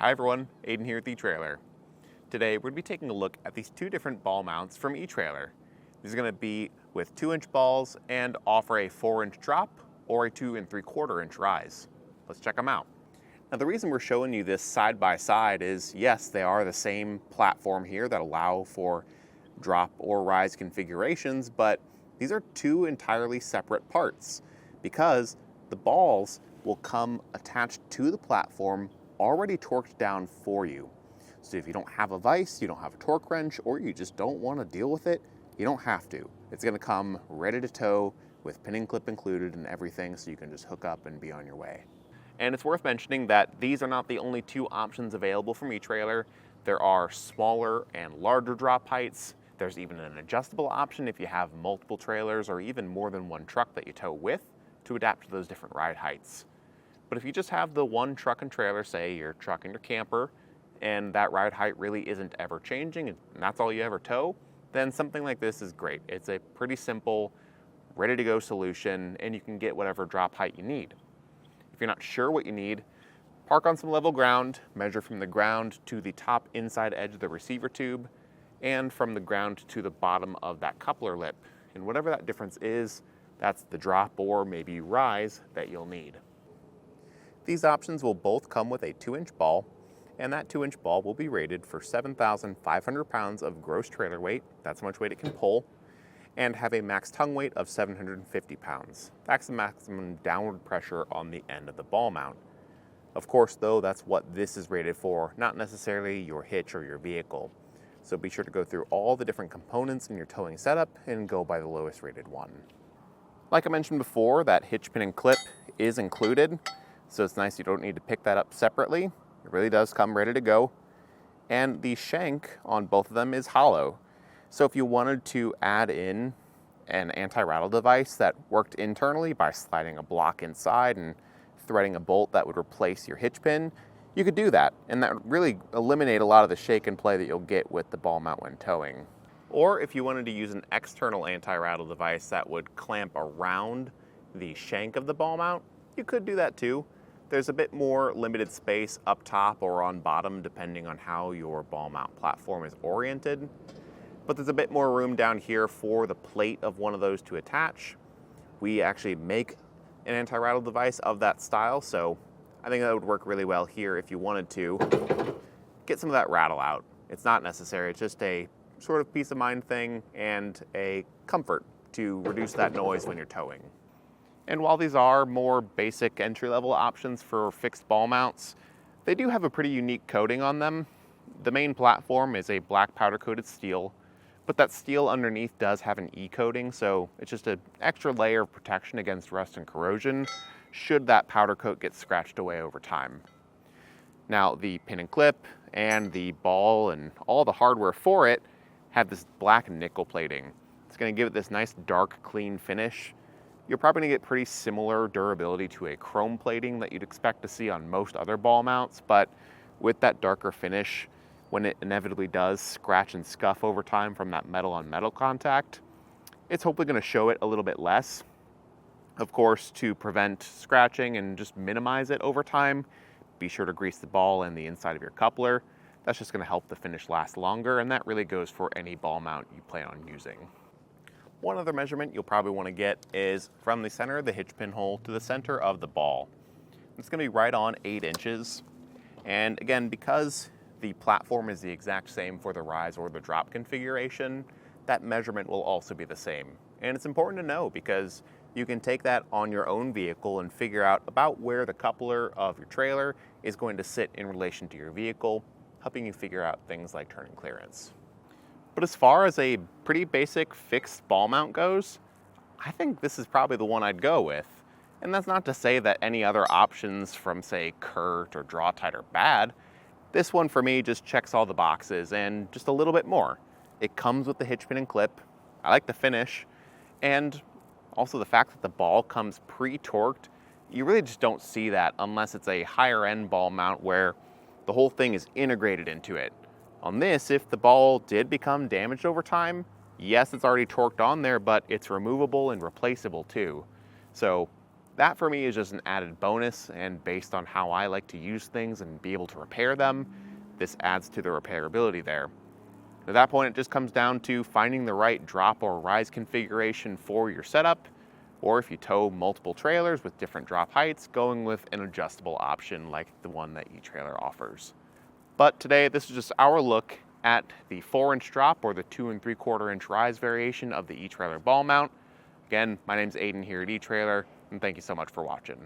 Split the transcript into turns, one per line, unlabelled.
Hi everyone, Aidan here at the etrailer. Today we're going to be taking a look at these two different ball mounts from etrailer. These are going to be with 2-inch balls and offer a 4-inch drop or a 2 3/4-inch rise. Let's check them out. Now the reason we're showing you this side by side is, yes, they are the same platform here that allow for drop or rise configurations, but these are two entirely separate parts because the balls will come attached to the platform already torqued down for you. So if you don't have a vise, you don't have a torque wrench, or you just don't want to deal with it, you don't have to. It's going to come ready to tow with pin and clip included and everything, so you can just hook up and be on your way. And it's worth mentioning that these are not the only two options available from etrailer. There are smaller and larger drop heights. There's even an adjustable option if you have multiple trailers or even more than one truck that you tow with to adapt to those different ride heights. But if you just have the one truck and trailer, say your truck and your camper, and that ride height really isn't ever changing and that's all you ever tow, then something like this is great. It's a pretty simple, ready to go solution, and you can get whatever drop height you need. If you're not sure what you need, park on some level ground, measure from the ground to the top inside edge of the receiver tube, and from the ground to the bottom of that coupler lip. And whatever that difference is, that's the drop or maybe rise that you'll need. These options will both come with a 2-inch ball, and that 2-inch ball will be rated for 7,500 pounds of gross trailer weight. That's how much weight it can pull, and have a max tongue weight of 750 pounds. That's the maximum downward pressure on the end of the ball mount. Of course, though, that's what this is rated for, not necessarily your hitch or your vehicle. So be sure to go through all the different components in your towing setup and go by the lowest rated one. Like I mentioned before, that hitch pin and clip is included. So it's nice you don't need to pick that up separately. It really does come ready to go. And the shank on both of them is hollow. So if you wanted to add in an anti-rattle device that worked internally by sliding a block inside and threading a bolt that would replace your hitch pin, you could do that. And that would really eliminate a lot of the shake and play that you'll get with the ball mount when towing. Or if you wanted to use an external anti-rattle device that would clamp around the shank of the ball mount, you could do that too. There's a bit more limited space up top or on bottom depending on how your ball mount platform is oriented. But there's a bit more room down here for the plate of one of those to attach. We actually make an anti-rattle device of that style, so I think that would work really well here if you wanted to get some of that rattle out. It's not necessary, it's just a sort of peace of mind thing and a comfort to reduce that noise when you're towing. And while these are more basic entry-level options for fixed ball mounts, they do have a pretty unique coating on them. The main platform is a black powder-coated steel, but that steel underneath does have an E-coating, so it's just an extra layer of protection against rust and corrosion should that powder coat get scratched away over time. Now, the pin and clip and the ball and all the hardware for it have this black nickel plating. It's going to give it this nice dark, clean finish. You're probably going to get pretty similar durability to a chrome plating that you'd expect to see on most other ball mounts, but with that darker finish, when it inevitably does scratch and scuff over time from that metal on metal contact, it's hopefully going to show it a little bit less. Of course, to prevent scratching and just minimize it over time, be sure to grease the ball and the inside of your coupler. That's just going to help the finish last longer, and that really goes for any ball mount you plan on using. One other measurement you'll probably want to get is from the center of the hitch pin hole to the center of the ball. It's going to be right on 8 inches. And again, because the platform is the exact same for the rise or the drop configuration, that measurement will also be the same. And it's important to know because you can take that on your own vehicle and figure out about where the coupler of your trailer is going to sit in relation to your vehicle, helping you figure out things like turning clearance. But as far as a pretty basic fixed ball mount goes, I think this is probably the one I'd go with. And that's not to say that any other options from, say, Curt or Draw-Tite are bad. This one for me just checks all the boxes and just a little bit more. It comes with the hitch pin and clip. I like the finish. And also the fact that the ball comes pre-torqued. You really just don't see that unless it's a higher end ball mount where the whole thing is integrated into it. On this, if the ball did become damaged over time, yes, it's already torqued on there, but it's removable and replaceable too. So That for me is just an added bonus, and based on how I like to use things and be able to repair them, this adds to the repairability there. At that point, it just comes down to finding the right drop or rise configuration for your setup, or if you tow multiple trailers with different drop heights, going with an adjustable option like the one that eTrailer offers. But today, this is just our look at the 4-inch drop or the 2 3/4-inch rise variation of the eTrailer ball mount. Again, my name's Aidan here at eTrailer, and thank you so much for watching.